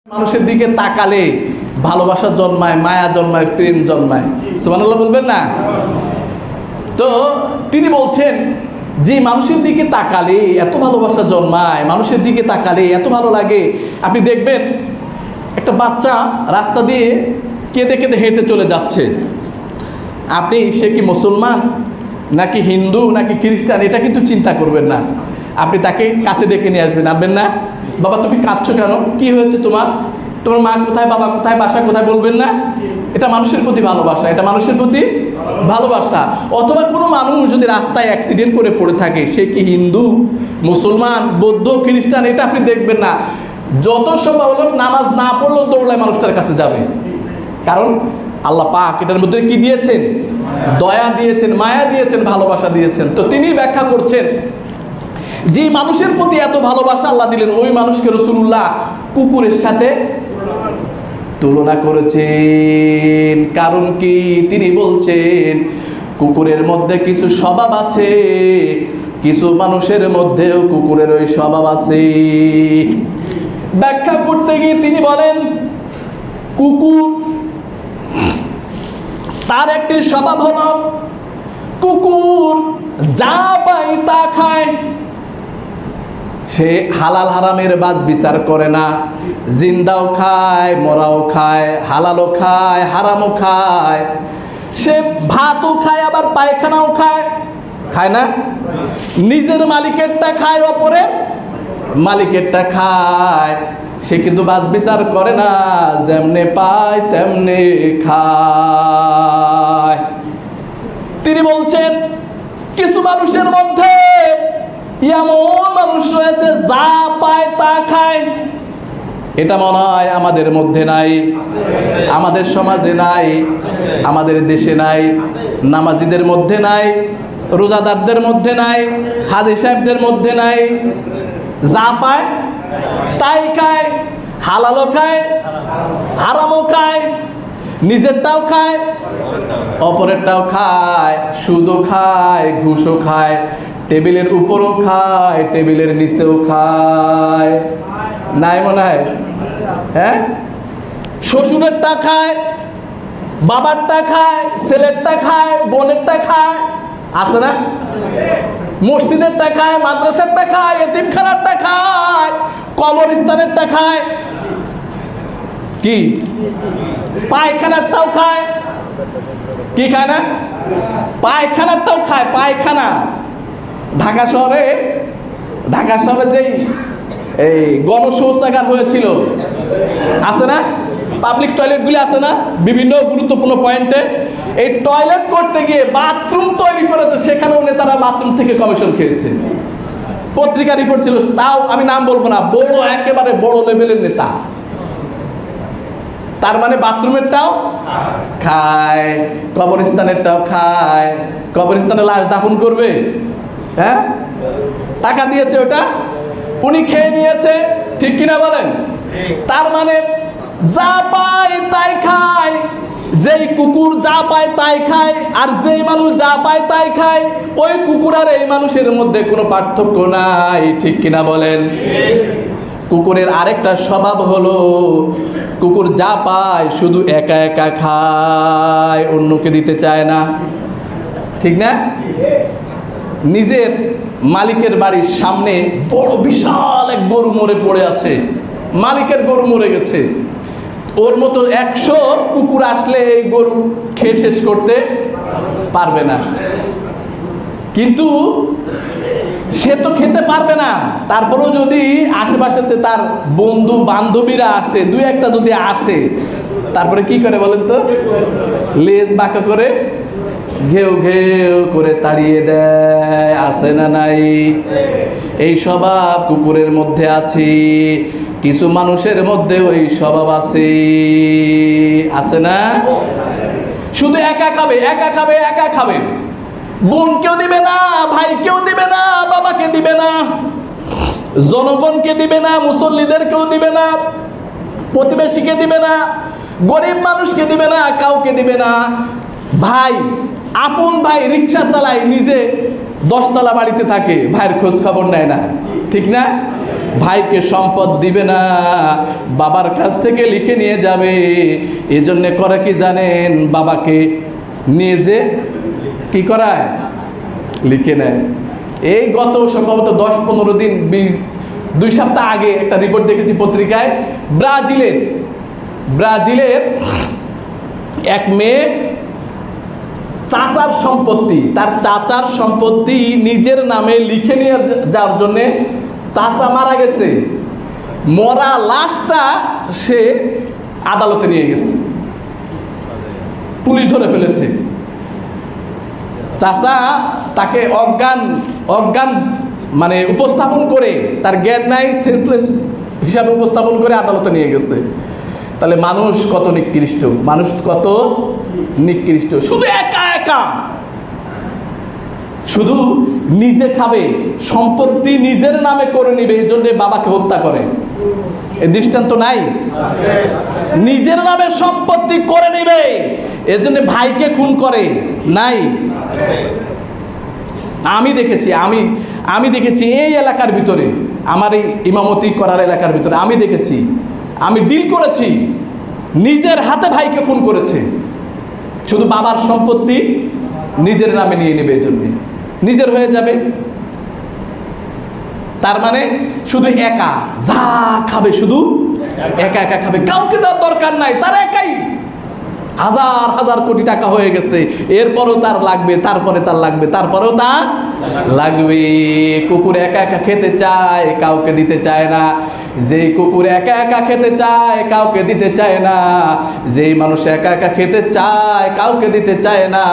মানুষের দিকে তাকালে ভালোবাসা জন্মায়, মায়া জন্মায়, প্রেম জন্মায়। সুবহানাল্লাহ বলবেন না? তো তিনি বলছেন যে মানুষের দিকে তাকালে এত ভালোবাসা জন্মায়, মানুষের দিকে তাকালে এত ভালো লাগে। আপনি দেখবেন একটা বাচ্চা রাস্তা দিয়ে কেঁদে কেঁদে হেঁটে চলে যাচ্ছে, আপনি সে কি মুসলমান নাকি হিন্দু নাকি খ্রিস্টান এটা কিন্তু চিন্তা করবেন না, আপনি তাকে কাছে ডেকে নিয়ে আসবেন। আনবেন না, বাবা তুমি কাঁদছো কেন, কি হয়েছে তোমার, তোমার মা কোথায়, বাবা কোথায়, বাসা কোথায়, বলবেন না? এটা মানুষের প্রতি ভালোবাসা, এটা মানুষের প্রতি ভালোবাসা। অথবা কোনো মানুষ যদি রাস্তায় অ্যাক্সিডেন্ট করে পড়ে থাকে, সে কি হিন্দু মুসলমান বৌদ্ধ খ্রিস্টান এটা আপনি দেখবেন না, যত সম্ভব হলো নামাজ না পড়লেও দৌড়ায় মানুষটার কাছে যাবে। কারণ আল্লাহ পাক এটার মধ্যে কি দিয়েছেন? দয়া দিয়েছেন, মায়া দিয়েছেন, ভালোবাসা দিয়েছেন। তো তিনি ব্যাখ্যা করছেন যে মানুষের প্রতি এত ভালোবাসা আল্লাহ দিলেন, ওই মানুষকে রাসূলুল্লাহ কুকুরের সাথে তুলনা করেছেন। কারণ কি? তিনি বলছেন কুকুরের মধ্যে কিছু স্বভাব আছে, কিছু মানুষের মধ্যেও কুকুরের ওই স্বভাব আছে। ব্যাখ্যা করতে গিয়ে তিনি বলেন কুকুর তার একটি স্বভাব হলো কুকুর যা পায় তা খায়, সে হালাল হারামের বাজ বিচার করে না, জিন্দাও খায়, মরাও খায়, হালালও খায়, হারামও খায়, সে ভাতও খায় আবার পায়খানাও খায়, খায় না? নিজের মালিকেরটা খায়, অপরের মালিকেরটা খায়, সে কিন্তু বাজ বিচার করে না, যেমনে পায় তেমনে খায়। তিনি বলছেন কিছু মানুষের মধ্যে এমন মানুষ রয়েছে যা পায় তা খায়। এটা মনে হয় আমাদের মধ্যে নাই, আমাদের সমাজে নাই, আমাদের দেশে নাই, নামাজিদের মধ্যে নাই, রোজাদারদের মধ্যে নাই, হাজী সাহেবদের মধ্যে নাই। যা পায় তাই খায়, হালালও খায়, হারামও খায়, নিজেরটাও খায়, অপরেরটাও খায়, সুদও খায়, ঘুষও খায়, টেবিলের উপরও খায়, টেবিলের নিচেও খায়। নাই মনে হয়? হ্যাঁ, শ্বশুরেরটা খায়, বাবারটা খায়, ছেলেরটা খায়, বোনেরটা খায়, আছে না? মসজিদেরটা খায়, মাদ্রাসারটা খায়, এতিমখানারটা খায়, কবরস্থানেরটা খায়, কি পায়খানারটাও খায়, কি খায় না? পায়খানারটাও খায়, পায়খানা। ঢাকা শহরে যেই এই গণশৌচাগার হয়েছিল, আছে না? পাবলিক টয়লেটগুলি আছে না বিভিন্ন গুরুত্বপূর্ণ পয়েন্টে, এই টয়লেট করতে গিয়ে বাথরুম তৈরি করেছে, সেখানেও নেতারা বাথরুম থেকে কমিশন খেয়েছে। পত্রিকা রিপোর্ট ছিল, তাও আমি নাম বলবো না, বড় একেবারে বড় লেভেলের নেতা। তার মানে বাথরুমেরটাও খায়, কবরস্থানেরটাও খায়। কবরস্থানে লাশ দাফন করবে, হ্যাঁ, টাকা দিয়েছে ওটা, উনি খেয়ে নিয়েছে, ঠিক কিনা বলেন? তার মানে যা পায় তাই খায়। যেই কুকুর যা পায় তাই খায়, আর যেই মানুষ যা পায় তাই খায়, ওই কুকুর আর এই মানুষের মধ্যে কোনো পার্থক্য নাই, ঠিক কিনা বলেন? কুকুরের আরেকটা স্বভাব হলো কুকুর যা পায় শুধু একা একা খায়, অন্যকে দিতে চায় না, ঠিক না? নিজের মালিকের বাড়ির সামনে বড় বিশাল এক গরু মরে পড়ে আছে, মালিকের গরু মরে গেছে, ওর মতো 100 কুকুর আসলে এই গরু খেয়ে শেষ করতে পারবে না। কিন্তু সে তো খেতে পারবে না, তারপরেও যদি আশেপাশেতে তার বন্ধু বান্ধবীরা আসে, দুই একটা যদি আসে, তারপরে কি করে বলেন তো? লেজ বাঁকা করে ঘেউ ঘেউ করে তাড়িয়ে দেয়, আছে না নাই? এই স্বভাব কুকুরের মধ্যে আছে, কিছু মানুষের মধ্যে ওই স্বভাব আছে, আছে না? শুধু একা খাবে, একা খাবে, একা খাবে, বোনকেও দিবে না, ভাইকেও দিবে না, বাবাকে দিবে না, জনগণকে দিবে না, মুসল্লিদেরকেও দিবে না, প্রতিবেশীকে দিবে না, গরিব মানুষকে দিবে না, কাউকে দিবে না। ভাই, আপন ভাই রিক্সা চালায়, নিজে 10 তলা বাড়িতে থাকে, ভাইয়ের খোঁজ খবর নেয় না, ঠিক না? ভাইকে সম্পদ দিবে না, বাবার কাছ থেকে লিখে নিয়ে যাবে। এজন্য করে কি জানেন, বাবাকে নিয়ে যে কি করায়, লিখে নেয়। এই গত সম্ভবত 10-15 দিন 2 সপ্তাহ আগে একটা রিপোর্ট দেখেছি পত্রিকায়, ব্রাজিলের এক মেয়ে চাচার সম্পত্তি, তার চাচার সম্পত্তি নিজের নামে লিখে নিয়ে যাওয়ার জন্যে, চাচা মারা গেছে, মরা লাশটা সে আদালতে নিয়ে গেছে, পুলিশ ধরে ফেলেছে। চাচা তাকে অজ্ঞান মানে উপস্থাপন করে, তার জ্ঞান নাই, সেন্সলেস হিসাবে উপস্থাপন করে আদালতে নিয়ে গেছে। তাহলে মানুষ কত নিকৃষ্ট, মানুষ কত নিকৃষ্ট। শুধু একা শুধু নিজে খাবে, সম্পত্তি নিজের নামে করে নিবে, এই জন্য বাবাকে হত্যা করে। এই দৃষ্টান্ত নাই? নিজের নামে সম্পত্তি করে নিবে, এর জন্য ভাইকে খুন করে নাই? আমি দেখেছি এই এলাকার ভিতরে, আমার এই ইমামতি করার এলাকার ভিতরে আমি দেখেছি, আমি ডিল করেছি, নিজের হাতে ভাইকে খুন করেছে, শুধু বাবার সম্পত্তি নিজের নামে নিয়ে নেবে, এই জন্য নিজের হয়ে যাবে। তার মানে শুধু একা যা খাবে, শুধু একা খাবে, কাউকে দেওয়ার দরকার নাই, তার একাই হাজার কোটি টাকা হয়ে গেছে, এরপরও তার লাগবে, তারপরে তার লাগবে, তারপরেও তার লাগবে। কুকুর একা খেতে চায়, কাউকে দিতে চায় না। যেই কুকুর একা খেতে চায়, কাউকে দিতে চায় না। যেই মানুষ একা খেতে চায়, কাউকে দিতে চায় না।